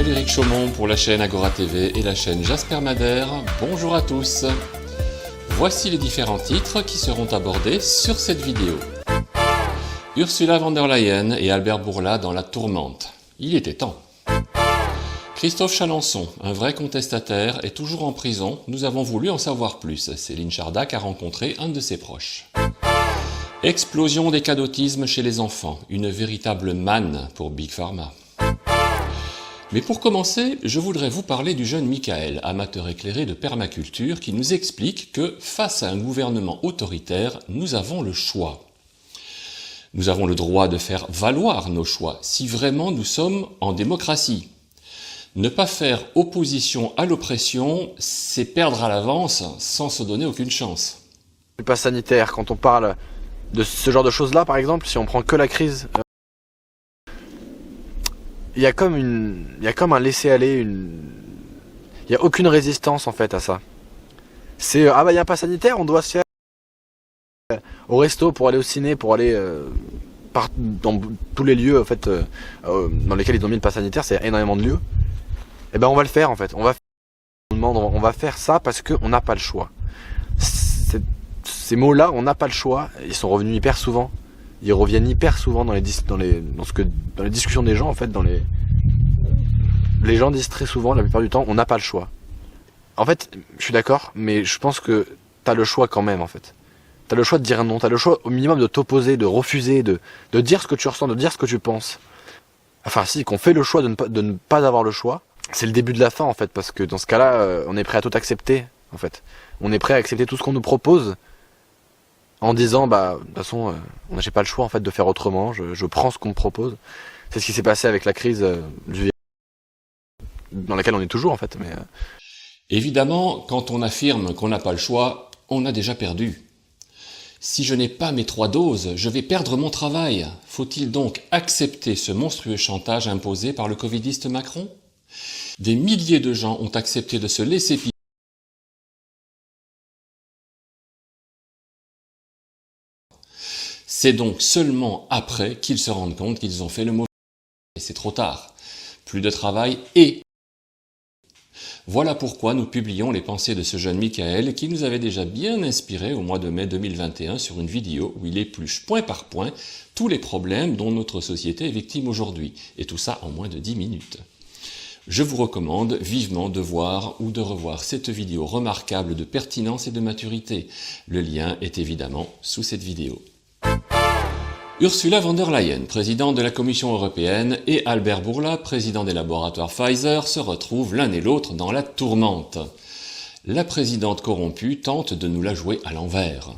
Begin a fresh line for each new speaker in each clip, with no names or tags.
Frédéric Chaumont pour la chaîne Agora TV et la chaîne Jasper Madère. Bonjour à tous. Voici les différents titres qui seront abordés sur cette vidéo. Ursula von der Leyen et Albert Bourla dans la tourmente. Il était temps. Christophe Chalençon, un vrai contestataire, est toujours en prison. Nous avons voulu en savoir plus. Céline Chardac a rencontré un de ses proches. Explosion des cas d'autisme chez les enfants. Une véritable manne pour Big Pharma. Mais pour commencer, je voudrais vous parler du jeune Michael, amateur éclairé de permaculture, qui nous explique que, face à un gouvernement autoritaire, nous avons le choix. Nous avons le droit de faire valoir nos choix, si vraiment nous sommes en démocratie. Ne pas faire opposition à l'oppression, c'est perdre à l'avance sans se donner aucune chance.
Le pass sanitaire, quand on parle de ce genre de choses-là, par exemple, si on prend que la crise, il y a comme un laisser-aller, il n'y a aucune résistance en fait à ça. C'est ah bah il y a un pass sanitaire, on doit se faire au resto pour aller au ciné, pour aller dans tous les lieux en fait dans lesquels ils ont mis le pass sanitaire, c'est énormément de lieux. Et ben on va le faire en fait. On va faire ça parce qu'on n'a pas le choix. Ces mots-là, on n'a pas le choix, ils sont revenus hyper souvent. Ils reviennent hyper souvent dans les discussions des gens en fait, les gens disent très souvent, la plupart du temps, on n'a pas le choix. En fait, je suis d'accord, mais je pense que t'as le choix quand même en fait. T'as le choix de dire non, t'as le choix au minimum de t'opposer, de refuser, de dire ce que tu ressens, de dire ce que tu penses. Enfin si, qu'on fait le choix de ne pas avoir le choix, c'est le début de la fin en fait, parce que dans ce cas-là, on est prêt à tout accepter en fait. On est prêt à accepter tout ce qu'on nous propose, en disant bah de toute façon j'ai pas le choix en fait de faire autrement, je prends ce qu'on me propose. C'est ce qui s'est passé avec la crise du virus, dans laquelle on est toujours en fait. Mais
Évidemment, quand on affirme qu'on n'a pas le choix, on a déjà perdu. Si je n'ai pas mes 3 doses, je vais perdre mon travail. Faut-il donc accepter ce monstrueux chantage imposé par le covidiste Macron? Des milliers de gens ont accepté de se laisser piquer. C'est donc seulement après qu'ils se rendent compte qu'ils ont fait le mauvais. Et c'est trop tard. Plus de travail et... Voilà pourquoi nous publions les pensées de ce jeune Michael qui nous avait déjà bien inspiré au mois de mai 2021 sur une vidéo où il épluche point par point tous les problèmes dont notre société est victime aujourd'hui. Et tout ça en moins de 10 minutes. Je vous recommande vivement de voir ou de revoir cette vidéo remarquable de pertinence et de maturité. Le lien est évidemment sous cette vidéo. Ursula von der Leyen, présidente de la Commission européenne, et Albert Bourla, président des laboratoires Pfizer, se retrouvent l'un et l'autre dans la tourmente. La présidente corrompue tente de nous la jouer à l'envers.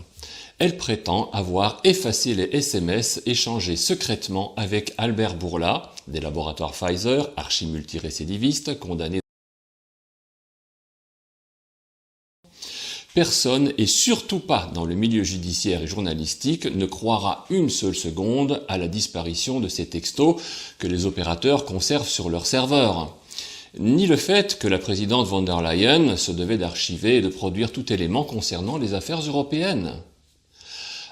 Elle prétend avoir effacé les SMS échangés secrètement avec Albert Bourla, des laboratoires Pfizer, archi-multirécidiviste, condamné. Personne, et surtout pas dans le milieu judiciaire et journalistique, ne croira une seule seconde à la disparition de ces textos que les opérateurs conservent sur leur serveur. Ni le fait que la présidente von der Leyen se devait d'archiver et de produire tout élément concernant les affaires européennes.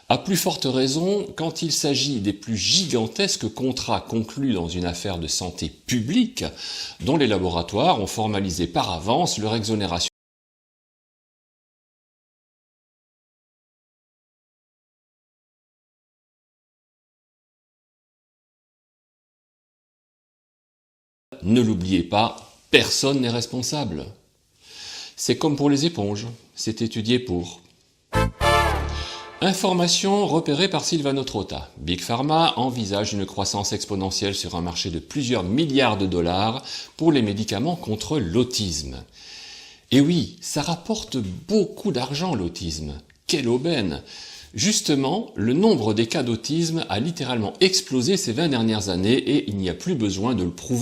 À plus forte raison, quand il s'agit des plus gigantesques contrats conclus dans une affaire de santé publique, dont les laboratoires ont formalisé par avance leur exonération. Ne l'oubliez pas, personne n'est responsable. C'est comme pour les éponges, c'est étudié pour. Information repérée par Silvano Trota. Big Pharma envisage une croissance exponentielle sur un marché de plusieurs milliards de dollars pour les médicaments contre l'autisme. Et oui, ça rapporte beaucoup d'argent l'autisme. Quelle aubaine! Justement, le nombre des cas d'autisme a littéralement explosé ces 20 dernières années et il n'y a plus besoin de le prouver.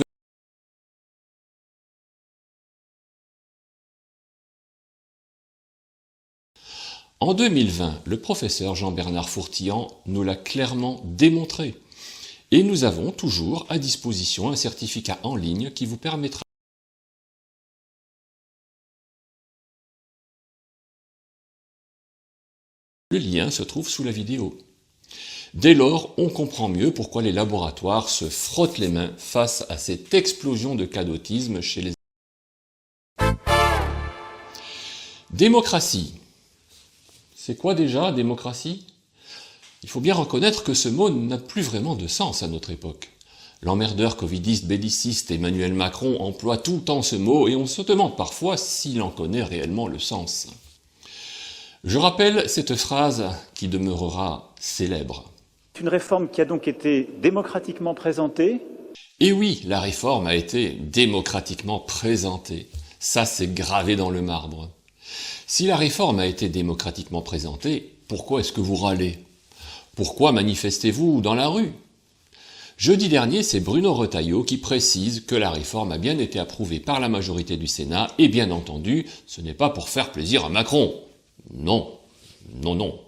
En 2020, le professeur Jean-Bernard Fourtillan nous l'a clairement démontré. Et nous avons toujours à disposition un certificat en ligne qui vous permettra. Le lien se trouve sous la vidéo. Dès lors, on comprend mieux pourquoi les laboratoires se frottent les mains face à cette explosion de cadotisme chez les... Démocratie. C'est quoi déjà, démocratie? Il faut bien reconnaître que ce mot n'a plus vraiment de sens à notre époque. L'emmerdeur covidiste belliciste Emmanuel Macron emploie tout le temps ce mot et on se demande parfois s'il en connaît réellement le sens. Je rappelle cette phrase qui demeurera célèbre.
Une réforme qui a donc été démocratiquement présentée.
Et oui, la réforme a été démocratiquement présentée. Ça, c'est gravé dans le marbre. Si la réforme a été démocratiquement présentée, pourquoi est-ce que vous râlez? Pourquoi manifestez-vous dans la rue? Jeudi dernier, c'est Bruno Retailleau qui précise que la réforme a bien été approuvée par la majorité du Sénat et bien entendu, ce n'est pas pour faire plaisir à Macron. Non, non, non.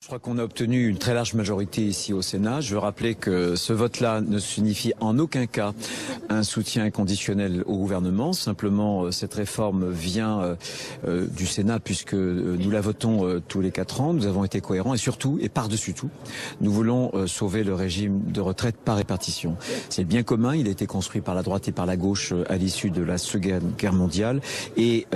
Je crois qu'on a obtenu une très large majorité ici au Sénat. Je veux rappeler que ce vote-là ne signifie en aucun cas un soutien inconditionnel au gouvernement. Simplement, cette réforme vient du Sénat puisque nous la votons tous les 4 ans. Nous avons été cohérents et surtout, et par-dessus tout, nous voulons sauver le régime de retraite par répartition. C'est le bien commun. Il a été construit par la droite et par la gauche à l'issue de la Seconde Guerre mondiale. Et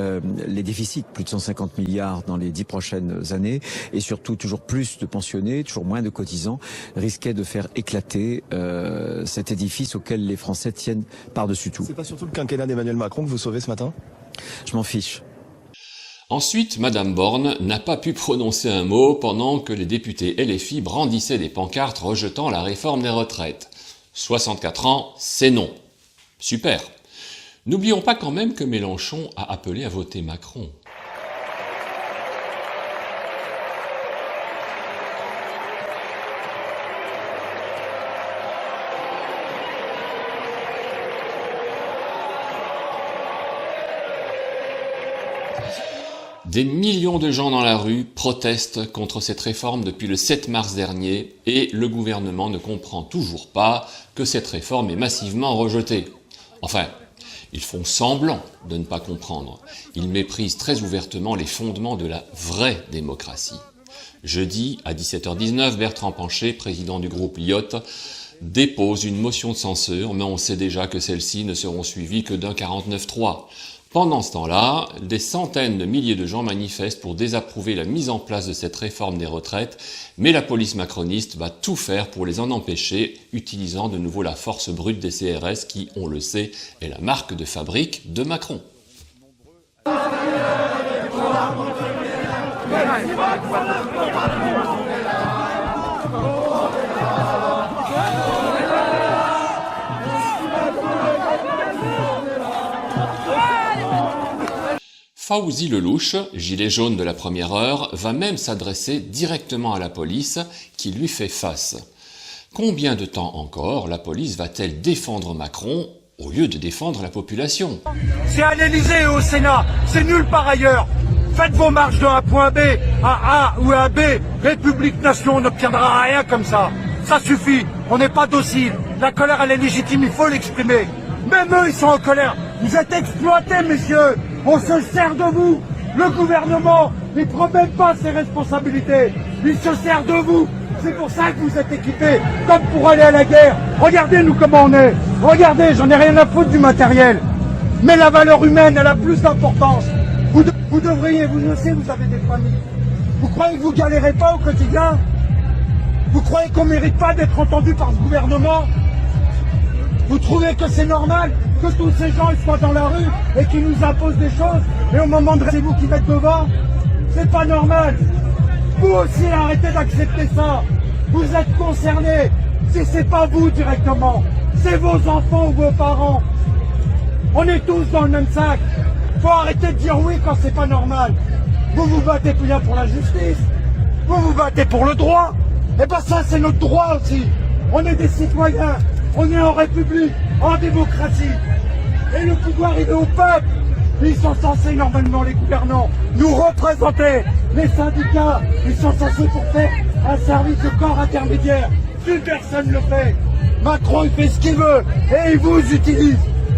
les déficits, plus de 150 milliards dans les 10 prochaines années, et surtout toujours plus de pensionnés, toujours moins de cotisants, risquaient de faire éclater cet édifice auquel les Français tiennent par-dessus tout.
C'est pas surtout le quinquennat d'Emmanuel Macron que vous sauvez ce matin?
Je m'en fiche.
Ensuite, Madame Borne n'a pas pu prononcer un mot pendant que les députés LFI brandissaient des pancartes rejetant la réforme des retraites. 64 ans, c'est non. Super. N'oublions pas quand même que Mélenchon a appelé à voter Macron. Des millions de gens dans la rue protestent contre cette réforme depuis le 7 mars dernier et le gouvernement ne comprend toujours pas que cette réforme est massivement rejetée. Enfin, ils font semblant de ne pas comprendre. Ils méprisent très ouvertement les fondements de la vraie démocratie. Jeudi, à 17h19, Bertrand Pancher, président du groupe Lyot, dépose une motion de censure, mais on sait déjà que celles-ci ne seront suivies que d'un 49.3. Pendant ce temps-là, des centaines de milliers de gens manifestent pour désapprouver la mise en place de cette réforme des retraites, mais la police macroniste va tout faire pour les en empêcher, utilisant de nouveau la force brute des CRS qui, on le sait, est la marque de fabrique de Macron. Fawzi Lelouch, gilet jaune de la première heure, va même s'adresser directement à la police qui lui fait face. Combien de temps encore la police va-t-elle défendre Macron au lieu de défendre la population?
C'est à l'Élysée et au Sénat, c'est nulle part ailleurs. Faites vos marches de un point B à A ou à B. République-nation, on n'obtiendra rien comme ça. Ça suffit, on n'est pas docile. La colère, elle est légitime, il faut l'exprimer. Même eux, ils sont en colère. Vous êtes exploités, messieurs. On se sert de vous. Le gouvernement, il ne prend même pas ses responsabilités. Il se sert de vous. C'est pour ça que vous êtes équipés, comme pour aller à la guerre. Regardez nous comment on est. Regardez, j'en ai rien à foutre du matériel. Mais la valeur humaine, elle a plus d'importance. Vous devriez, vous le savez, vous avez des familles. Vous croyez que vous galérez pas au quotidien? Vous croyez qu'on ne mérite pas d'être entendu par ce gouvernement? Vous trouvez que c'est normal que tous ces gens ils soient dans la rue et qu'ils nous imposent des choses et au moment de c'est vous qui mettez devant? C'est pas normal. Vous aussi arrêtez d'accepter ça. Vous êtes concernés. Si c'est pas vous directement, c'est vos enfants ou vos parents. On est tous dans le même sac. Faut arrêter de dire oui quand c'est pas normal. Vous vous battez bien pour la justice. Vous vous battez pour le droit. Et ben ça c'est notre droit aussi. On est des citoyens. On est en République, en démocratie. Et le pouvoir, il est au peuple. Ils sont censés, normalement, les gouvernants, nous représenter. Les syndicats, ils sont censés pour faire un service de corps intermédiaire. Plus personne ne le fait. Macron, il fait ce qu'il veut. Et il vous utilise.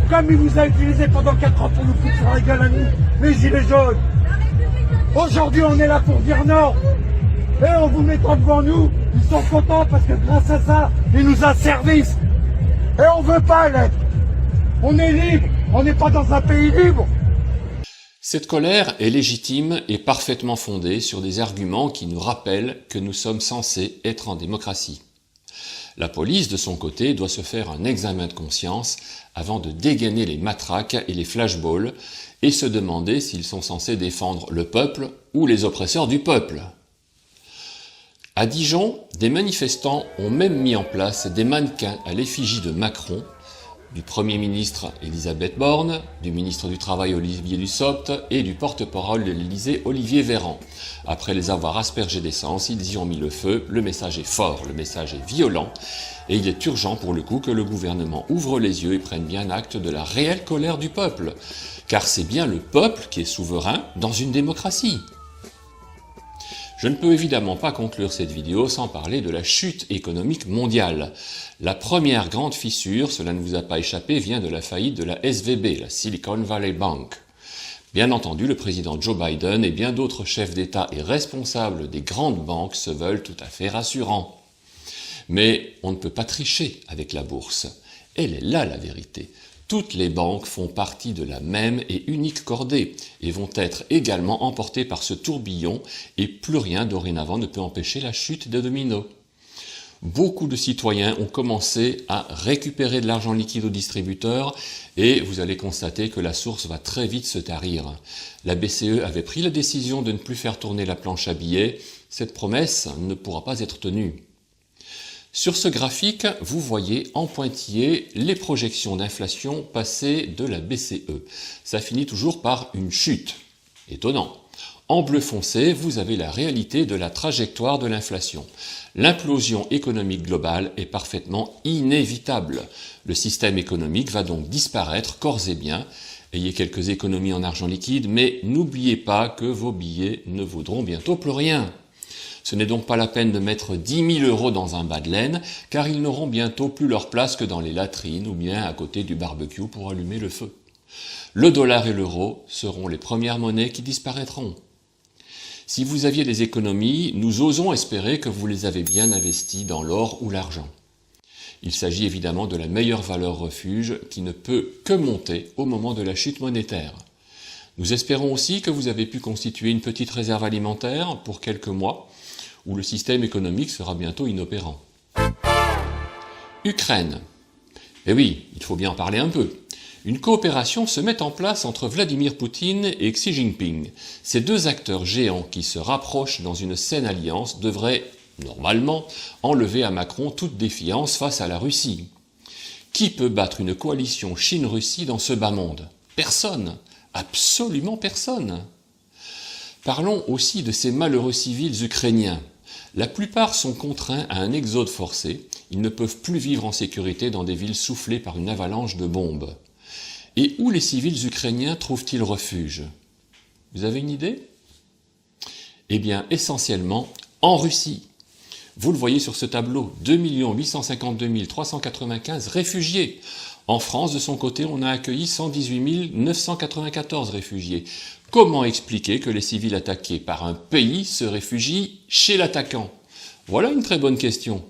Comme il vous a utilisé pendant 4 ans pour nous foutre sur la gueule à nous, les gilets jaunes. Aujourd'hui, on est là pour dire non. Et en vous mettant devant nous, Ils sont contents parce que grâce à ça, ils nous asservissent. Et on veut pas l'être. On est libre, on n'est pas dans un pays libre.
Cette colère est légitime et parfaitement fondée sur des arguments qui nous rappellent que nous sommes censés être en démocratie. La police, de son côté, doit se faire un examen de conscience avant de dégainer les matraques et les flashballs et se demander s'ils sont censés défendre le peuple ou les oppresseurs du peuple. À Dijon, des manifestants ont même mis en place des mannequins à l'effigie de Macron, du Premier ministre Elisabeth Borne, du ministre du Travail Olivier Dussopt et du porte-parole de l'Élysée Olivier Véran. Après les avoir aspergés d'essence, ils y ont mis le feu. Le message est fort, le message est violent et il est urgent pour le coup que le gouvernement ouvre les yeux et prenne bien acte de la réelle colère du peuple. Car c'est bien le peuple qui est souverain dans une démocratie. Je ne peux évidemment pas conclure cette vidéo sans parler de la chute économique mondiale. La première grande fissure, cela ne vous a pas échappé, vient de la faillite de la SVB, la Silicon Valley Bank. Bien entendu, le président Joe Biden et bien d'autres chefs d'État et responsables des grandes banques se veulent tout à fait rassurants. Mais on ne peut pas tricher avec la bourse. Elle est là la vérité. Toutes les banques font partie de la même et unique cordée et vont être également emportées par ce tourbillon et plus rien dorénavant ne peut empêcher la chute des dominos. Beaucoup de citoyens ont commencé à récupérer de l'argent liquide aux distributeurs et vous allez constater que la source va très vite se tarir. La BCE avait pris la décision de ne plus faire tourner la planche à billets. Cette promesse ne pourra pas être tenue. Sur ce graphique, vous voyez en pointillé les projections d'inflation passées de la BCE. Ça finit toujours par une chute. Étonnant. En bleu foncé, vous avez la réalité de la trajectoire de l'inflation. L'implosion économique globale est parfaitement inévitable. Le système économique va donc disparaître corps et biens. Ayez quelques économies en argent liquide, mais n'oubliez pas que vos billets ne vaudront bientôt plus rien. Ce n'est donc pas la peine de mettre 10 000 € dans un bas de laine, car ils n'auront bientôt plus leur place que dans les latrines ou bien à côté du barbecue pour allumer le feu. Le dollar et l'euro seront les premières monnaies qui disparaîtront. Si vous aviez des économies, nous osons espérer que vous les avez bien investies dans l'or ou l'argent. Il s'agit évidemment de la meilleure valeur refuge qui ne peut que monter au moment de la chute monétaire. Nous espérons aussi que vous avez pu constituer une petite réserve alimentaire pour quelques mois, où le système économique sera bientôt inopérant. Ukraine. Eh oui, il faut bien en parler un peu. Une coopération se met en place entre Vladimir Poutine et Xi Jinping. Ces deux acteurs géants qui se rapprochent dans une saine alliance devraient, normalement, enlever à Macron toute défiance face à la Russie. Qui peut battre une coalition Chine-Russie dans ce bas monde? Personne. Absolument personne. Parlons aussi de ces malheureux civils ukrainiens. La plupart sont contraints à un exode forcé, ils ne peuvent plus vivre en sécurité dans des villes soufflées par une avalanche de bombes. Et où les civils ukrainiens trouvent-ils refuge? Vous avez une idée? Eh bien, essentiellement en Russie. Vous le voyez sur ce tableau, 2 852 395 réfugiés. En France, de son côté, on a accueilli 118 994 réfugiés. Comment expliquer que les civils attaqués par un pays se réfugient chez l'attaquant? Voilà une très bonne question.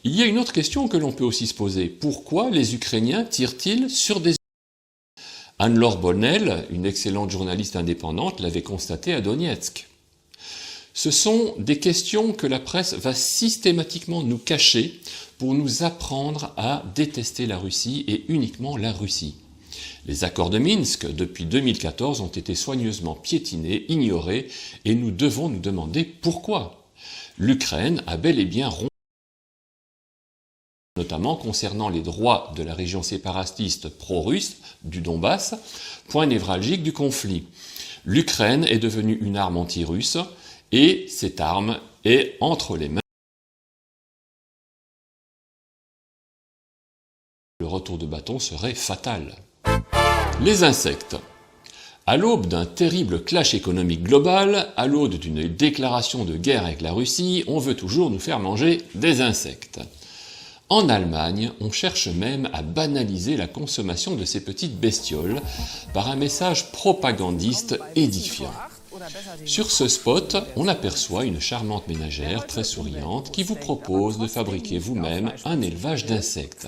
Il y a une autre question que l'on peut aussi se poser. Pourquoi les Ukrainiens tirent-ils sur des... Anne-Laure Bonnel, une excellente journaliste indépendante, l'avait constaté à Donetsk. Ce sont des questions que la presse va systématiquement nous cacher pour nous apprendre à détester la Russie et uniquement la Russie. Les accords de Minsk, depuis 2014, ont été soigneusement piétinés, ignorés, et nous devons nous demander pourquoi. L'Ukraine a bel et bien rompu, notamment concernant les droits de la région séparatiste pro-russe du Donbass, point névralgique du conflit. L'Ukraine est devenue une arme anti-russe, et cette arme est entre les mains. Le retour de bâton serait fatal. Les insectes. À l'aube d'un terrible clash économique global, à l'aube d'une déclaration de guerre avec la Russie, on veut toujours nous faire manger des insectes. En Allemagne, on cherche même à banaliser la consommation de ces petites bestioles par un message propagandiste édifiant. Sur ce spot, on aperçoit une charmante ménagère très souriante qui vous propose de fabriquer vous-même un élevage d'insectes.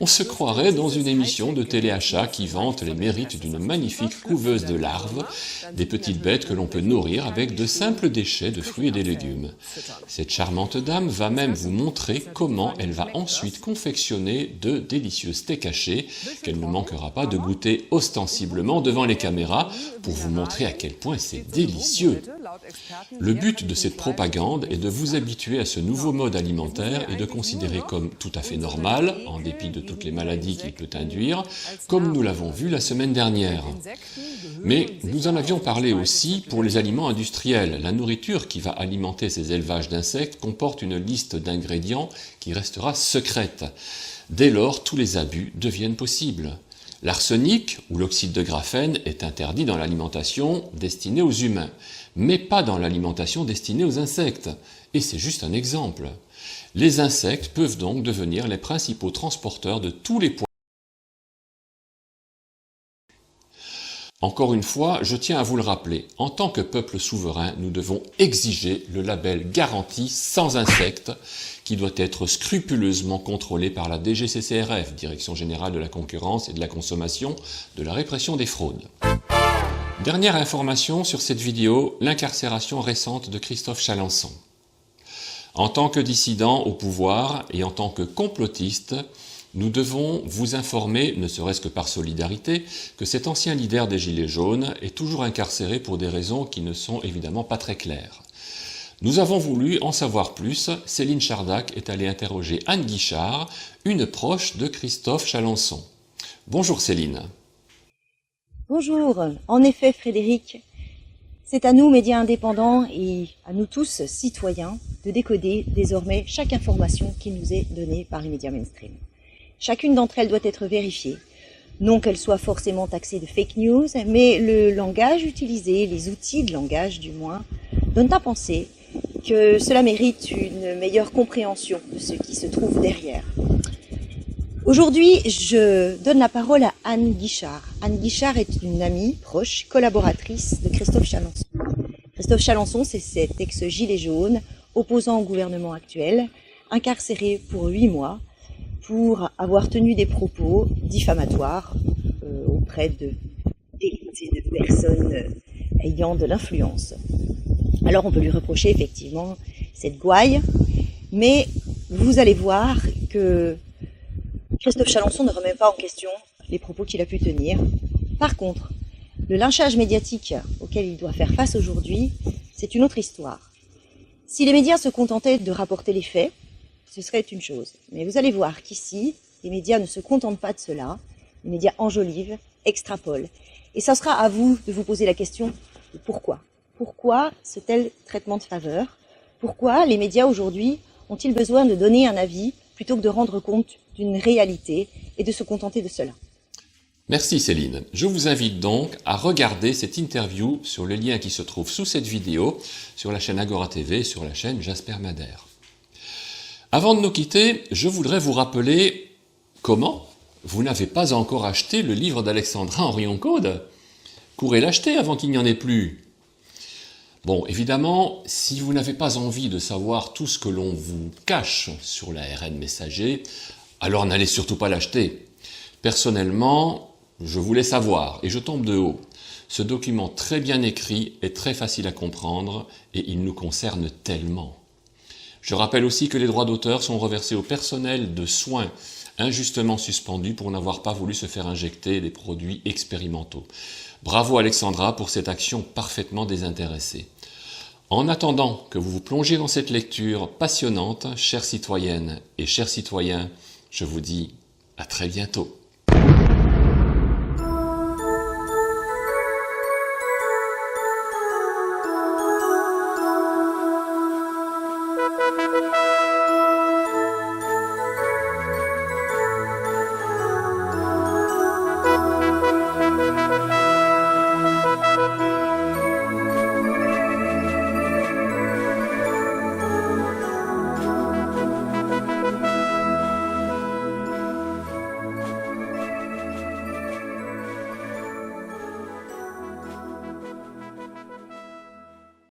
On se croirait dans une émission de téléachat qui vante les mérites d'une magnifique couveuse de larves, des petites bêtes que l'on peut nourrir avec de simples déchets de fruits et des légumes. Cette charmante dame va même vous montrer comment elle va ensuite confectionner de délicieux steaks hachés qu'elle ne manquera pas de goûter ostensiblement devant les caméras pour vous montrer à quel point c'est délicieux. Le but de cette propagande est de vous habituer à ce nouveau mode alimentaire et de considérer comme tout à fait normal, en dépit de toutes les maladies qu'il peut induire, comme nous l'avons vu la semaine dernière. Mais nous en avions parlé aussi pour les aliments industriels. La nourriture qui va alimenter ces élevages d'insectes comporte une liste d'ingrédients qui restera secrète. Dès lors, tous les abus deviennent possibles. L'arsenic ou l'oxyde de graphène est interdit dans l'alimentation destinée aux humains, mais pas dans l'alimentation destinée aux insectes. Et c'est juste un exemple. Les insectes peuvent donc devenir les principaux transporteurs de tous les poisons. Encore une fois, je tiens à vous le rappeler, en tant que peuple souverain, nous devons exiger le label garantie sans insectes, qui doit être scrupuleusement contrôlé par la DGCCRF, Direction Générale de la Concurrence et de la Consommation, de la répression des fraudes. Dernière information sur cette vidéo, l'incarcération récente de Christophe Chalencon. En tant que dissident au pouvoir et en tant que complotiste, nous devons vous informer, ne serait-ce que par solidarité, que cet ancien leader des Gilets jaunes est toujours incarcéré pour des raisons qui ne sont évidemment pas très claires. Nous avons voulu en savoir plus. Céline Chardac est allée interroger Anne Guichard, une proche de Christophe Chalencon. Bonjour Céline.
Bonjour. En effet, Frédéric, c'est à nous, médias indépendants, et à nous tous, citoyens, de décoder désormais chaque information qui nous est donnée par les médias mainstream. Chacune d'entre elles doit être vérifiée. Non qu'elle soit forcément taxée de fake news, mais le langage utilisé, les outils de langage du moins, donnent à penser que cela mérite une meilleure compréhension de ce qui se trouve derrière. Aujourd'hui, je donne la parole à Anne Guichard. Anne Guichard est une amie, proche, collaboratrice de Christophe Chalencon. Christophe Chalencon, c'est cet ex-gilet jaune, opposant au gouvernement actuel, incarcéré pour 8 mois, pour avoir tenu des propos diffamatoires auprès d'élites et de personnes ayant de l'influence. Alors on peut lui reprocher effectivement cette gouaille, mais vous allez voir que Christophe Chalencon ne remet pas en question les propos qu'il a pu tenir. Par contre, le lynchage médiatique auquel il doit faire face aujourd'hui, c'est une autre histoire. Si les médias se contentaient de rapporter les faits, ce serait une chose. Mais vous allez voir qu'ici, les médias ne se contentent pas de cela. Les médias enjolivent, extrapolent. Et ça sera à vous de vous poser la question de pourquoi. Pourquoi ce tel traitement de faveur? Pourquoi les médias aujourd'hui ont-ils besoin de donner un avis plutôt que de rendre compte d'une réalité et de se contenter de cela?
Merci Céline. Je vous invite donc à regarder cette interview sur le lien qui se trouve sous cette vidéo, sur la chaîne Agora TV et sur la chaîne Jasper Madère. Avant de nous quitter, je voudrais vous rappeler comment vous n'avez pas encore acheté le livre d'Alexandra Henry-Oncode. Courez l'acheter avant qu'il n'y en ait plus. Bon, évidemment, si vous n'avez pas envie de savoir tout ce que l'on vous cache sur l'ARN messager, alors n'allez surtout pas l'acheter. Personnellement, je voulais savoir, et je tombe de haut. Ce document très bien écrit est très facile à comprendre, et il nous concerne tellement. Je rappelle aussi que les droits d'auteur sont reversés au personnel de soins injustement suspendu pour n'avoir pas voulu se faire injecter des produits expérimentaux. Bravo Alexandra pour cette action parfaitement désintéressée. En attendant que vous vous plongiez dans cette lecture passionnante, chères citoyennes et chers citoyens, je vous dis à très bientôt.